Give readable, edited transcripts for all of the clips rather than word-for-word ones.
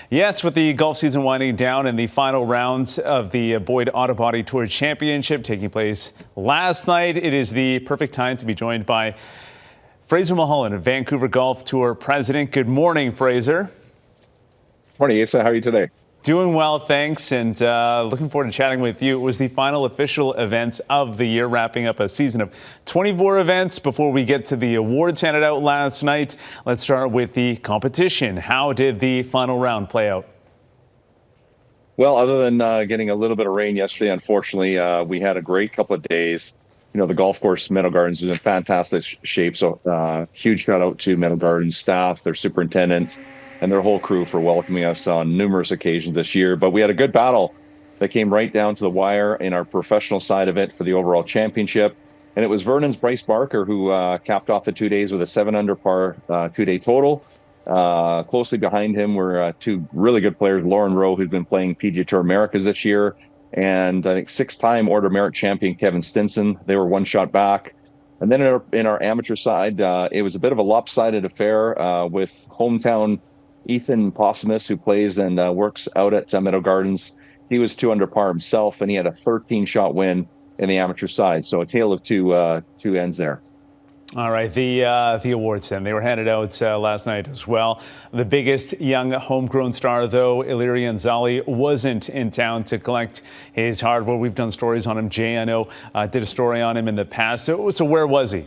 Yes, with the golf season winding down and the final rounds of the Boyd Auto Body Tour Championship taking place last night, it is the perfect time to be joined by Fraser Mulholland, Vancouver Golf Tour president. Good morning, Fraser. Morning, Asa. How are you today? Doing well, thanks, and looking forward to chatting with you. It was the final official events of the year, wrapping up a season of 24 events before we get to the awards handed out last night. Let's start with the competition. How did the final round play out? Well, other than getting a little bit of rain yesterday, unfortunately, we had a great couple of days. You know, the golf course, Meadow Gardens, is in fantastic shape. So huge shout out to Meadow Gardens staff, their superintendent, and their whole crew for welcoming us on numerous occasions this year. But we had a good battle that came right down to the wire in our professional side of it for the overall championship. And it was Vernon's Bryce Barker who capped off the 2 days with a 7-under par 2-day total. Closely behind him were two really good players, Lauren Rowe, who's been playing PGA Tour Americas this year, and I think 6-time Order Merit champion Kevin Stinson. They were one shot back. And then in our amateur side, it was a bit of a lopsided affair with hometown Ethan Possimus, who plays and works out at Meadow Gardens. He was 2 under par himself, and he had a 13-shot win in the amateur side. So a tale of two ends there. All right, the awards then. They were handed out last night as well. The biggest young homegrown star, though, Iliri Nzali, wasn't in town to collect his hardware. We've done stories on him. Jay, I know, did a story on him in the past. So where was he?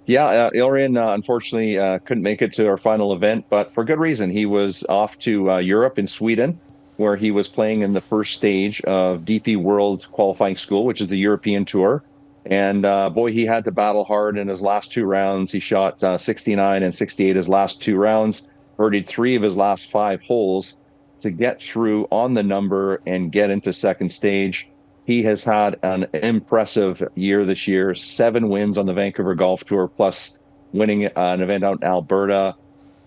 Yeah, Ilrian unfortunately couldn't make it to our final event, but for good reason. He was off to Europe in Sweden, where he was playing in the first stage of DP World Qualifying School, which is the European Tour. And boy, he had to battle hard in his last 2 rounds. He shot 69 and 68 his last 2 rounds, birdied 3 of his last 5 holes to get through on the number and get into second stage. He has had an impressive year this year, 7 wins on the Vancouver Golf Tour, plus winning an event out in Alberta.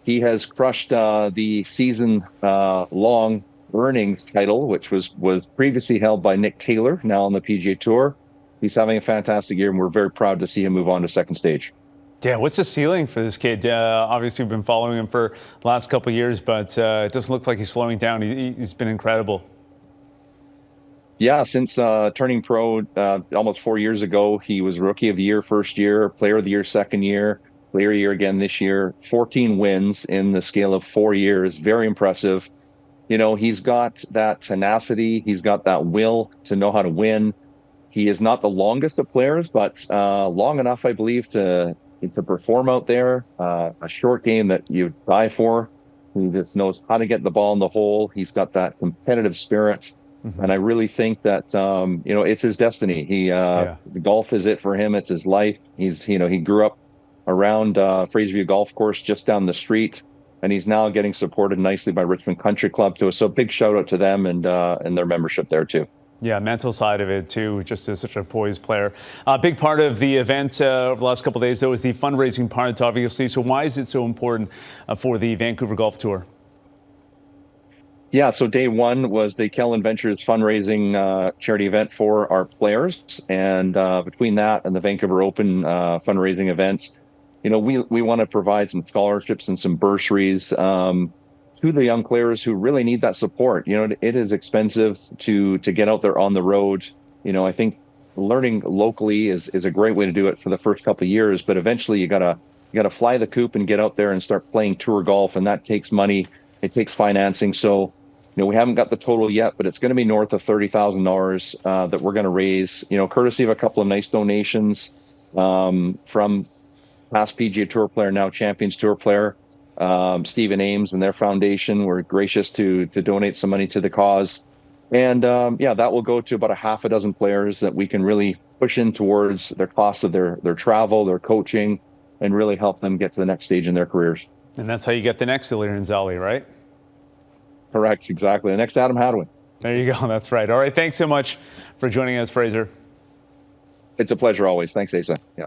He has crushed the season-long earnings title, which was previously held by Nick Taylor, now on the PGA Tour. He's having a fantastic year, and we're very proud to see him move on to second stage. Yeah, what's the ceiling for this kid? Obviously, we've been following him for the last couple of years, but it doesn't look like he's slowing down. He's been incredible. Yeah, since turning pro almost 4 years ago, he was Rookie of the Year first year, Player of the Year second year, Player of the Year again this year. 14 wins in the scale of 4 years. Very impressive. You know, he's got that tenacity. He's got that will to know how to win. He is not the longest of players, but long enough, I believe, to perform out there. A short game that you die for. He just knows how to get the ball in the hole. He's got that competitive spirit. Mm-hmm. And I really think that, you know, it's his destiny. The golf is it for him. It's his life. He grew up around Fraserview Golf Course just down the street, and he's now getting supported nicely by Richmond Country Club too. So big shout out to them and their membership there too. Yeah, mental side of it too, just as such a poised player. A big part of the event over the last couple of days, though, is the fundraising part, obviously. So why is it so important for the Vancouver Golf Tour? Yeah, so day one was the Kellen Ventures fundraising charity event for our players. And between that and the Vancouver Open fundraising events, you know, we want to provide some scholarships and some bursaries to the young players who really need that support. You know, it is expensive to get out there on the road. You know, I think learning locally is a great way to do it for the first couple of years, but eventually you gotta fly the coop and get out there and start playing tour golf, and that takes money. It takes financing. So, you know, we haven't got the total yet, but it's going to be north of $30,000 that we're going to raise, you know, courtesy of a couple of nice donations from past PGA Tour player, now Champions Tour player, Stephen Ames and their foundation were gracious to donate some money to the cause. And yeah, that will go to about 6 players that we can really push in towards their costs of their travel, their coaching, and really help them get to the next stage in their careers. And that's how you get the next Iliri Nzali, right? Correct, exactly. The next Adam Hadwin. There you go. That's right. All right. Thanks so much for joining us, Fraser. It's a pleasure always. Thanks, Asa. Yeah.